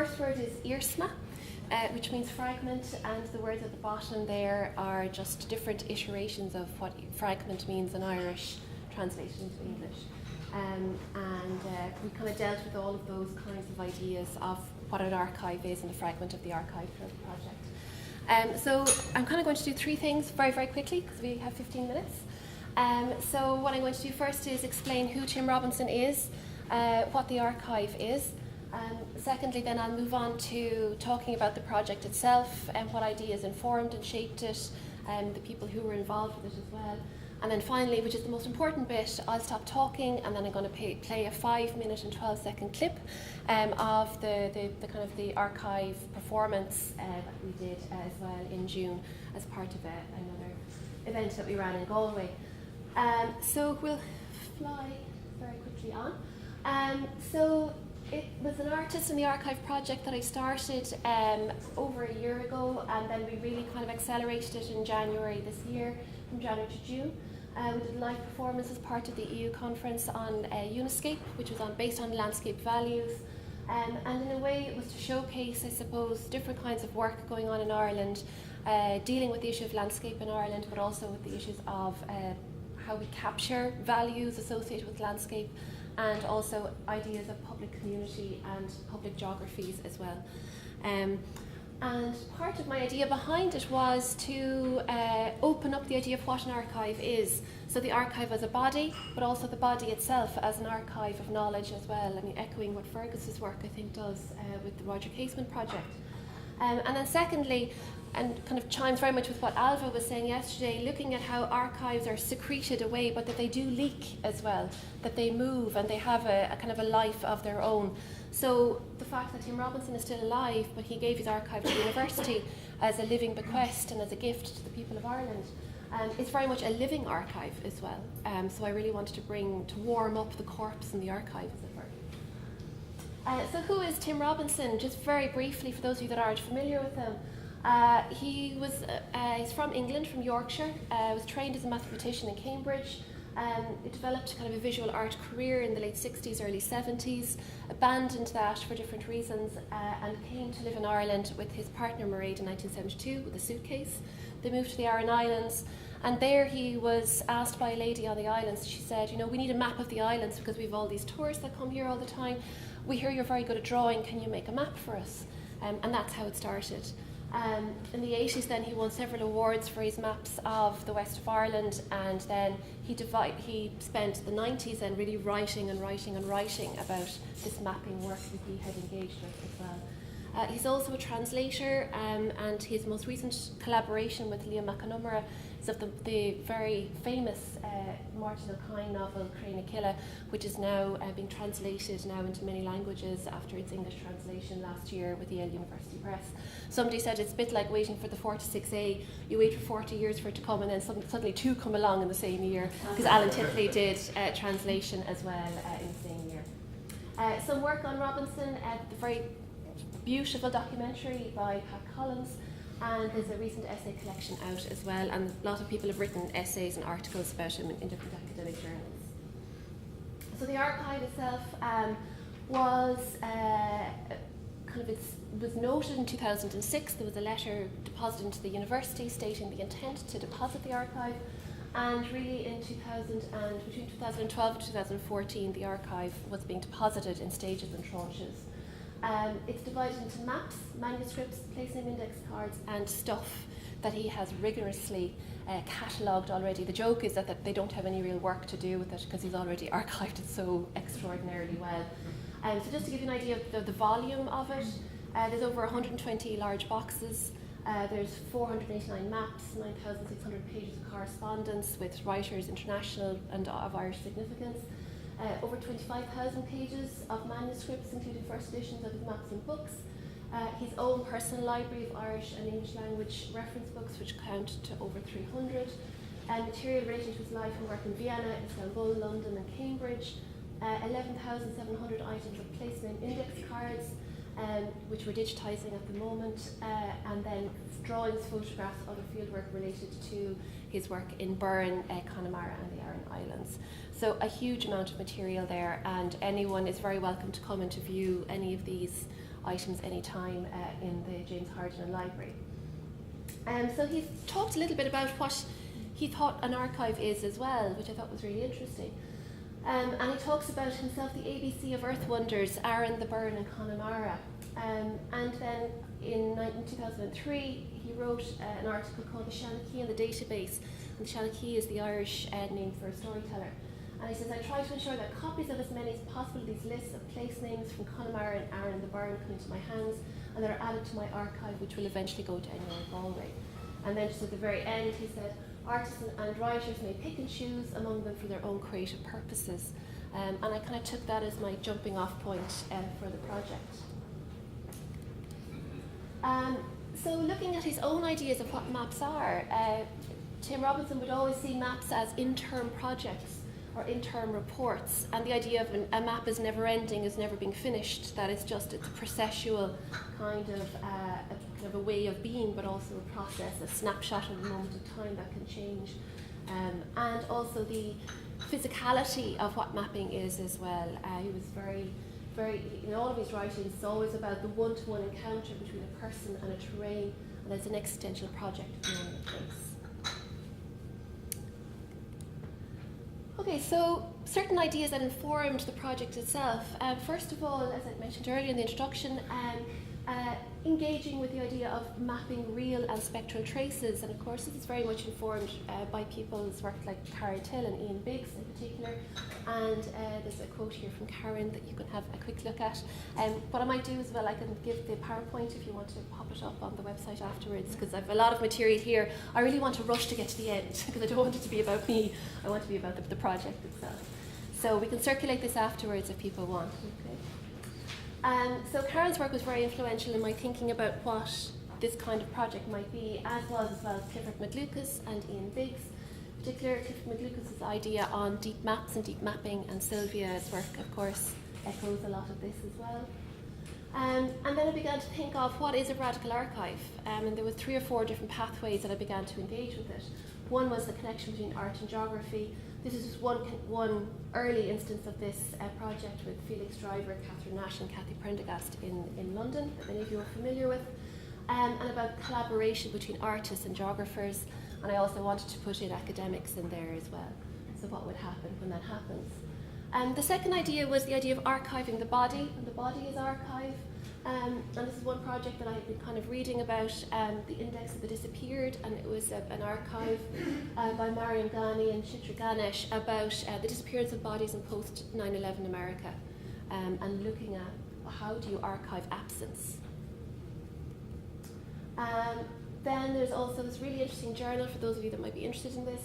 first word is Iarsma, which means fragment, and the words at the bottom there are just different iterations of what fragment means in Irish, translated into English. We kind of dealt with all of those kinds of ideas of what an archive is and the fragment of the archive for the project. So I'm kind of going to do three things very, very quickly because we have 15 minutes. So what I'm going to do first is explain who Tim Robinson is, what the archive is. Secondly, then I'll move on to talking about the project itself and what ideas informed and shaped it, the people who were involved with it as well. And then finally, which is the most important bit, I'll stop talking and then I'm going to play a 5-minute and 12-second clip of the kind of the archive performance that we did as well in June as part of another event that we ran in Galway. So we'll fly very quickly on. So it was an artist in the archive project that I started over a year ago, and then we really kind of accelerated it in January this year, from January to June. We did a live performance as part of the EU conference on Uniscape, which was based on landscape values. And in a way it was to showcase, I suppose, different kinds of work going on in Ireland, dealing with the issue of landscape in Ireland, but also with the issues of how we capture values associated with landscape, and also ideas of public community and public geographies as well. And part of my idea behind it was to open up the idea of what an archive is. So the archive as a body, but also the body itself as an archive of knowledge as well. I mean, echoing what Fergus's work, I think, does with the Roger Casement project. And then secondly, and kind of chimes very much with what Alva was saying yesterday, looking at how archives are secreted away, but that they do leak as well, that they move and they have a kind of a life of their own. So the fact that Tim Robinson is still alive, but he gave his archive to the university as a living bequest and as a gift to the people of Ireland, it's very much a living archive as well. So I really wanted to warm up the corpse in the archive, as it were. So who is Tim Robinson? Just very briefly, for those of you that aren't familiar with him. He's from England, from Yorkshire. Was trained as a mathematician in Cambridge. He developed kind of a visual art career in the late 60s, early 70s, abandoned that for different reasons, and came to live in Ireland with his partner Mairead in 1972 with a suitcase. They moved to the Aran Islands, and there he was asked by a lady on the islands. She said, you know, we need a map of the islands because we have all these tourists that come here all the time. We hear you're very good at drawing, can you make a map for us? And that's how it started. In the 80s then he won several awards for his maps of the west of Ireland, and then he spent the 90s then really writing about this mapping work that he had engaged with as well. He's also a translator, and his most recent collaboration with Liam McAnumara is of the very famous Martin O'Kine novel Craignaquilla, which is now being translated now into many languages after its English translation last year with Yale University Press. Somebody said it's a bit like waiting for the 46A. You wait for 40 years for it to come, and then suddenly two come along in the same year, because Alan Tipley did translation as well in the same year. Some work on Robinson, the very beautiful documentary by Pat Collins, and there's a recent essay collection out as well, and a lot of people have written essays and articles about him in different academic journals. So the archive itself was noted in 2006. There was a letter deposited into the university stating the intent to deposit the archive, and really in between 2012 and 2014 the archive was being deposited in stages and tranches. It's divided into maps, manuscripts, place name index cards, and stuff that he has rigorously catalogued already. The joke is that they don't have any real work to do with it because he's already archived it so extraordinarily well. So just to give you an idea of the volume of it, there's over 120 large boxes. There's 489 maps, 9,600 pages of correspondence with writers international and of Irish significance. Over 25,000 pages of manuscripts, including first editions of his maps and books. His own personal library of Irish and English language reference books, which count to over 300. Material relating to his life and work in Vienna, Istanbul, London and Cambridge. 11,700 items of place name index cards, which we're digitising at the moment, and then drawings, photographs, other fieldwork related to his work in Burren, Connemara and the Aran Islands. So a huge amount of material there, and anyone is very welcome to come and to view any of these items anytime in the James Harden Library. So he's talked a little bit about what he thought an archive is as well, which I thought was really interesting. And he talks about himself, the ABC of Earth Wonders, Arran, the Burn and Connemara. And then in 2003, he wrote an article called The Shanachie and the Database. And Shanachie is the Irish name for a storyteller. And he says, I try to ensure that copies of as many as possible of these lists of place names from Connemara and Arran, the Burn come into my hands, and they're added to my archive, which will eventually go to anywhere in Galway. And then just at the very end, he said, artists and writers may pick and choose among them for their own creative purposes. And I kind of took that as my jumping off point for the project. So looking at his own ideas of what maps are, Tim Robinson would always see maps as interim projects or interim reports, and the idea of a map is never ending, is never being finished, that it's a processual kind of a way of being, but also a process, a snapshot of a moment of time that can change. And also the physicality of what mapping is as well. He was very, in all of his writings, it's always about the one-to-one encounter between a person and a terrain, and as an existential project of knowing a place. Okay, so certain ideas that informed the project itself. First of all, as I mentioned earlier in the introduction, engaging with the idea of mapping real and spectral traces, and of course this is very much informed by people's work like Karen Till and Ian Biggs in particular, and there's a quote here from Karen that you can have a quick look at. What I might do as well, I can give the PowerPoint if you want to pop it up on the website afterwards, because I've a lot of material here. I really want to rush to get to the end because I don't want it to be about me, I want it to be about the project itself. So we can circulate this afterwards if people want. Okay. So Karen's work was very influential in my thinking about what this kind of project might be, as well as Clifford McLucas and Ian Biggs. In particular, Clifford McLucas' idea on deep maps and deep mapping, and Sylvia's work, of course, echoes a lot of this as well. And then I began to think of what is a radical archive, and there were 3 or 4 different pathways that I began to engage with it. One was the connection between art and geography. This is just one early instance of this project with Felix Driver, Catherine Nash and Cathy Prendergast in London, that many of you are familiar with, and about collaboration between artists and geographers. And I also wanted to put in academics in there as well. So what would happen when that happens? The second idea was the idea of archiving the body, and the body is archive. And this is one project that I had been kind of reading about, the Index of the Disappeared, and it was an archive by Mariam Ghani and Chitra Ganesh about the disappearance of bodies in post 9/11 America, and looking at how do you archive absence. Then there's also this really interesting journal for those of you that might be interested in this,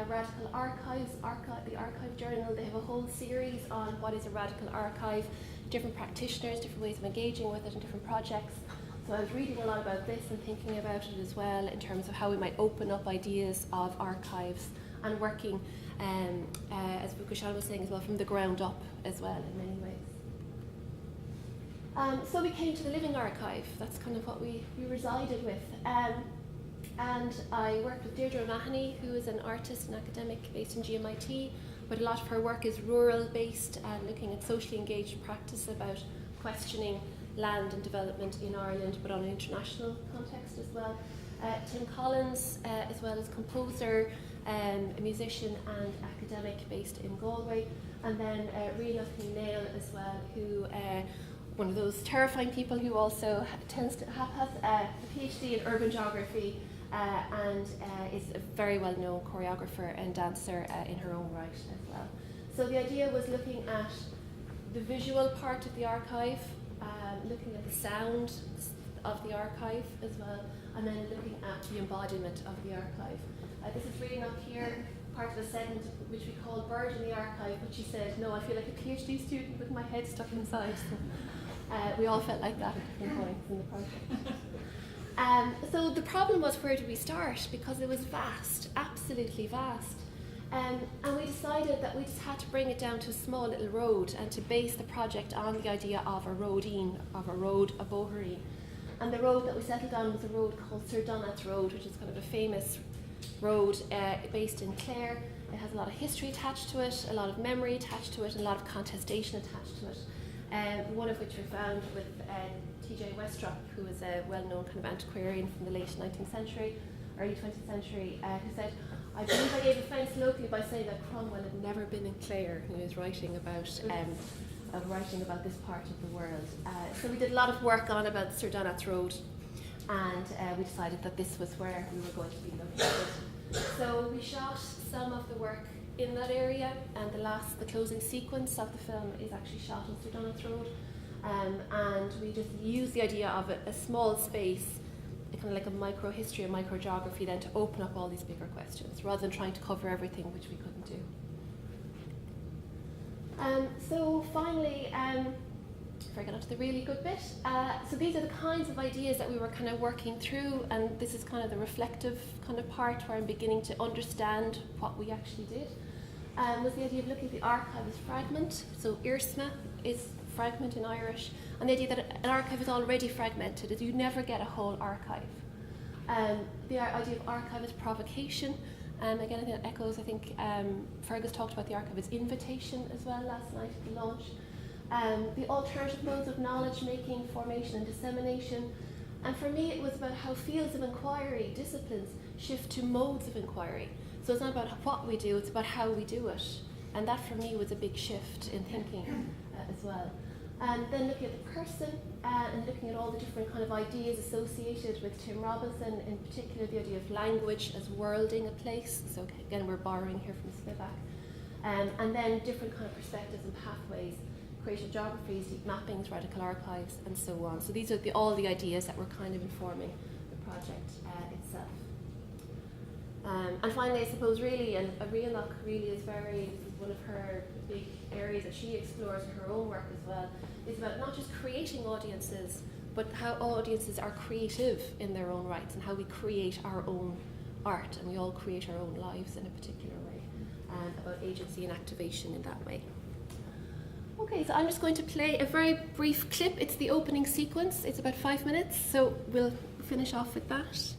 Radical Archives, the Archive Journal. They have a whole series on what is a radical archive, different practitioners, different ways of engaging with it, and different projects. So I was reading a lot about this and thinking about it as well in terms of how we might open up ideas of archives and working, as Bukashan was saying as well, from the ground up as well in many ways. So we came to the Living Archive. That's kind of what we resided with. And I worked with Deirdre O'Mahony, who is an artist and academic based in GMIT, but a lot of her work is rural based and looking at socially engaged practice about questioning land and development in Ireland, but on an international context as well. Tim Collins, as well as composer, a musician and academic based in Galway. And then Rina Nail as well, who one of those terrifying people who also has a PhD in urban geography and is a very well-known choreographer and dancer in her own right as well. So the idea was looking at the visual part of the archive, looking at the sound of the archive as well, and then looking at the embodiment of the archive. This is reading up here, part of a segment which we call Bird in the Archive, but she said, no, I feel like a PhD student with my head stuck inside. So, we all felt like that at different points in the project. So the problem was, where do we start? Because it was vast, absolutely vast. And we decided that we just had to bring it down to a small little road and to base the project on the idea of a roadine, of a road, a bohery. And the road that we settled on was a road called Sir Donat's Road, which is kind of a famous road based in Clare. It has a lot of history attached to it, a lot of memory attached to it, and a lot of contestation attached to it. one of which we found with T.J. Westrop, who was a well-known kind of antiquarian from the late 19th century, early 20th century, who said, I believe I gave offence locally by saying that Cromwell had never been in Clare, when he was writing about this part of the world. So we did a lot of work on about Sir Donat's Road, and we decided that this was where we were going to be located. So we shot some of the work in that area, and the closing sequence of the film is actually shot on Sir Donat's Road. And we just used the idea of a small space, kind of like a micro-history, a micro-geography, then to open up all these bigger questions, rather than trying to cover everything, which we couldn't do. So finally, before I get on to the really good bit, so these are the kinds of ideas that we were kind of working through, and this is kind of the reflective kind of part where I'm beginning to understand what we actually did. Was the idea of looking at the archive as fragment. So Iarsma is fragment in Irish, and the idea that an archive is already fragmented, is you never get a whole archive. The idea of archive as provocation. Again, I think that echoes, Fergus talked about the archive as invitation as well last night at the launch. The alternative modes of knowledge making, formation and dissemination. And for me it was about how fields of inquiry, disciplines, shift to modes of inquiry. So it's not about what we do, it's about how we do it. And that for me was a big shift in thinking as well. And then looking at the person and looking at all the different kind of ideas associated with Tim Robinson, in particular the idea of language as worlding a place. So again, we're borrowing here from Spivak. And then different kind of perspectives and pathways, creative geographies, deep mappings, radical archives, and so on. So these are all the ideas that were kind of informing the project itself. And finally, I suppose really, and Rianach really is one of her big areas that she explores in her own work as well, is about not just creating audiences, but how audiences are creative in their own rights, and how we create our own art, and we all create our own lives in a particular way, about agency and activation in that way. Okay, so I'm just going to play a very brief clip. It's the opening sequence. It's about 5 minutes, so we'll finish off with that.